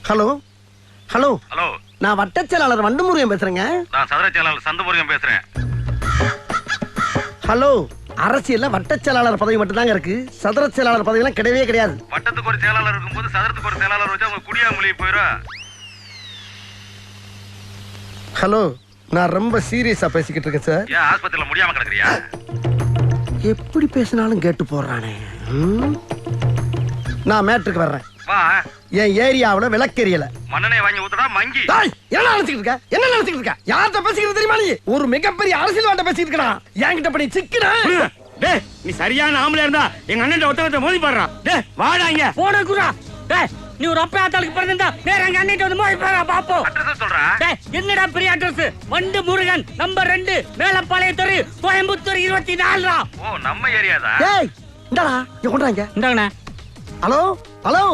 Hello hello hello, நான் வட்டச் செயலாளர் வண்டுமுருகன் பேசுறேங்க. நான் சதுர செயலாளர் சந்தமுருகன் பேசுறேன். ஹலோ, அரசியல்ல வட்டச் செயலாளர் பதவி மட்டும் தாங்க இருக்கு. சதுர செயலாளர் பதவி எல்லாம் கிடையவே கிடையாது. வட்டத்துக்கு ஒரு செயலாளர் இருக்கும்போது சதுரத்துக்கு ஒரு செயலாளர் வச்சா உங்க குடியா மொழி போயிடும். ஹலோ, நான் ரொம்ப சீரியஸா பேசிக்கிட்டு இருக்கேன் சார். ஏன் ஆஸ்பத்திரியில முடியாம கிடக்குறியா? எப்படி பேசினாலும் கேட்டு போடுறானே. நான் மேட்ருக்கு வர்றேன். வா. என் ஏரியாவுல விளக்கெரியல. மண்ணெண்ணெய் வாங்கி ஊத்துடா மங்கி. என்ன நினைச்சுக்கிட்டு இருக்க? என்ன நினைச்சுக்கிட்டு இருக்க? யார்கிட்ட பேசிக்கிறது தெரியுமா நீ? ஒரு மிகப்பெரிய அரசியல்வாட்ட பேசிட்டு இருக்கா. என்கிட்ட பண்ணி சிக்கினா. டேய், நீ சரியான ஆம்பளை இருந்தா எங்க அண்ணன் ஒருத்தவத்தை மோதி பாடுறான். டேய், வாடா இங்க. போன குரா. டேய், நீ ஒரு அப்பா ஆத்தாளுக்கு பிறந்தா நேரா எங்க அண்ணன் வந்து மோதி பாடுறா பாப்போம். அட்ரஸ் சொல்றா. டேய், என்னடா பெரிய அட்ரஸ்? வண்டு முருகன் நம்பர் 2 மேலப்பாளைய தெரு கோயம்புத்தூர் 24 ஓ, நம்ம ஏரியாதா? ஏய், இந்தாடா, இங்க கொண்டாங்க. இந்தாங்கண்ணே. Hello hello